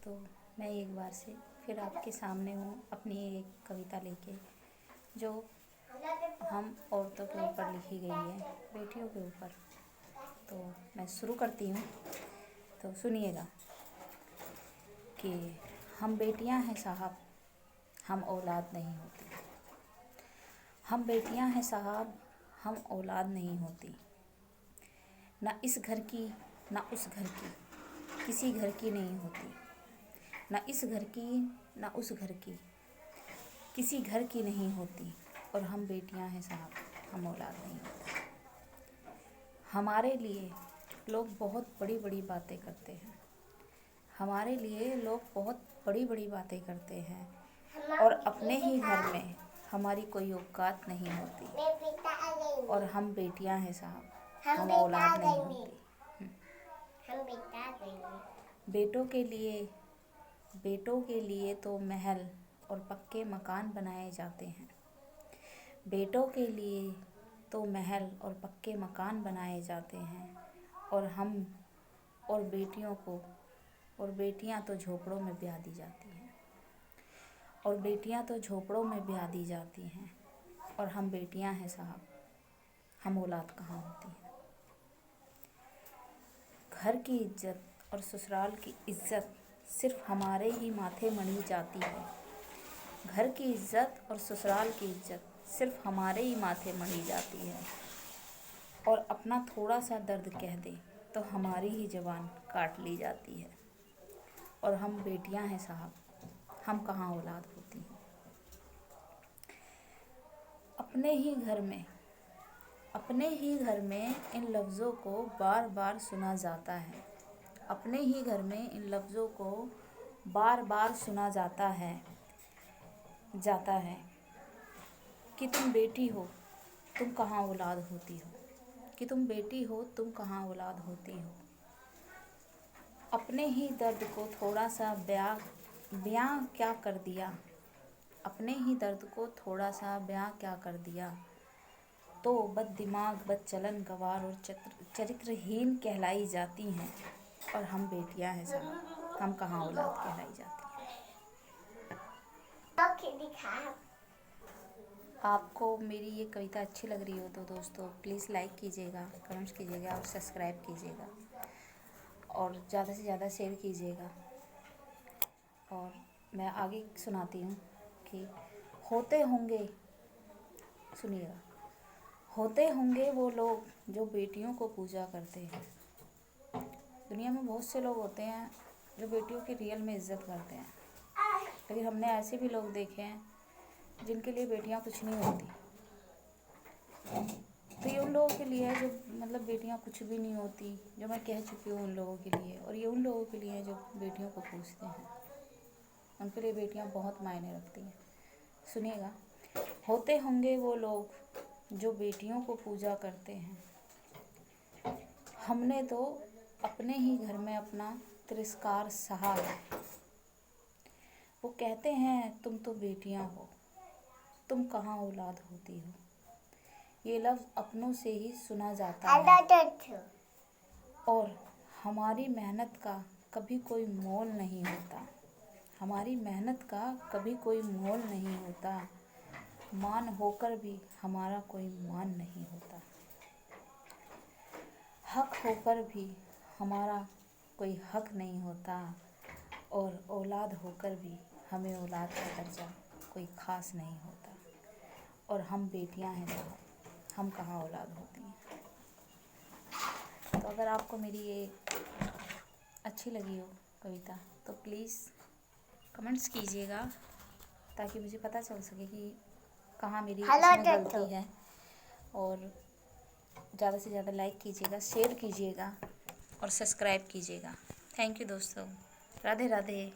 दोस्तों, मैं एक बार से फिर आपके सामने हूँ अपनी एक कविता लेके, जो हम औरतों के ऊपर लिखी गई है, बेटियों के ऊपर। तो मैं शुरू करती हूँ, तो सुनिएगा कि हम बेटियाँ हैं साहब, हम औलाद नहीं होती। हम बेटियाँ हैं साहब, हम औलाद नहीं होती। ना इस घर की ना उस घर की, किसी घर की नहीं होती। ना इस घर की ना उस घर की, किसी घर की नहीं होती। और हम बेटियां हैं साहब, हम औलाद नहीं होते। हमारे लिए लोग बहुत बड़ी बड़ी बातें करते हैं। हमारे लिए लोग बहुत बड़ी बड़ी बातें करते हैं, और अपने ही घर में हमारी कोई औकात नहीं होती। और हम बेटियां हैं साहब, हम औलाद नहीं होती। बेटों के लिए तो महल और पक्के मकान बनाए जाते हैं। बेटों के लिए तो महल और पक्के मकान बनाए जाते हैं, और हम और बेटियां तो झोपड़ों में ब्याह दी जाती हैं। और बेटियां तो झोपड़ों में ब्याह दी जाती हैं। और हम बेटियां हैं साहब, हम औलाद कहाँ होती है। घर की इज्जत और ससुराल की इज्जत सिर्फ हमारे ही माथे मढ़ी जाती है। घर की इज्जत और ससुराल की इज्जत सिर्फ हमारे ही माथे मढ़ी जाती है। और अपना थोड़ा सा दर्द कह दे तो हमारी ही ज़बान काट ली जाती है। और हम बेटियां हैं साहब, हम कहाँ औलाद होती हैं। अपने ही घर में इन लफ्ज़ों को बार बार सुना जाता है। अपने ही घर में इन लफ्ज़ों को बार बार सुना जाता है कि तुम बेटी हो, तुम कहाँ औलाद होती हो। कि तुम बेटी हो, तुम कहाँ औलाद होती हो। अपने ही दर्द को थोड़ा सा बयां क्या कर दिया। अपने ही दर्द को थोड़ा सा बयां क्या कर दिया, तो बददिमाग, बदचलन, गंवार और चरित्रहीन कहलाई जाती हैं। और हम बेटियां हैं साहब, हम कहाँ औलाद कहलाई जाती हैं। आपको मेरी ये कविता अच्छी लग रही हो तो दोस्तों प्लीज़ लाइक कीजिएगा, कमेंट्स कीजिएगा और सब्सक्राइब कीजिएगा, और ज़्यादा से ज़्यादा शेयर कीजिएगा। और मैं आगे सुनाती हूँ कि होते होंगे, सुनिएगा, होते होंगे वो लोग जो बेटियों को पूजा करते हैं। दुनिया में बहुत से लोग होते हैं जो बेटियों की रियल में इज्जत करते हैं, लेकिन हमने ऐसे भी लोग देखे हैं जिनके लिए बेटियां कुछ नहीं होती। तो ये उन लोगों के लिए है जो मतलब बेटियां कुछ भी नहीं होती, जो मैं कह चुकी हूँ उन लोगों के लिए। और ये उन लोगों के लिए है जो बेटियों को पूजते हैं, उनके लिए बेटियां बहुत मायने रखती हैं। सुनिएगा, होते होंगे वो लोग जो बेटियों को पूजा करते हैं। हमने तो अपने ही घर में अपना तिरस्कार सहा है। वो कहते हैं तुम तो बेटियां हो, तुम कहाँ औलाद होती हो। ये लफ्ज़ अपनों से ही सुना जाता है। और हमारी मेहनत का कभी कोई मोल नहीं होता। हमारी मेहनत का कभी कोई मोल नहीं होता। मान होकर भी हमारा कोई मान नहीं होता। हक होकर भी हमारा कोई हक नहीं होता। और औलाद होकर भी हमें औलाद का दर्जा कोई ख़ास नहीं होता। और हम बेटियां हैं साहब, हम कहाँ औलाद होती हैं। तो अगर आपको मेरी ये अच्छी लगी हो कविता तो प्लीज़ कमेंट्स कीजिएगा, ताकि मुझे पता चल सके कि कहाँ मेरी इसमें गलती है। और ज़्यादा से ज़्यादा लाइक कीजिएगा, शेयर कीजिएगा और सब्सक्राइब कीजिएगा। थैंक यू दोस्तों। राधे राधे।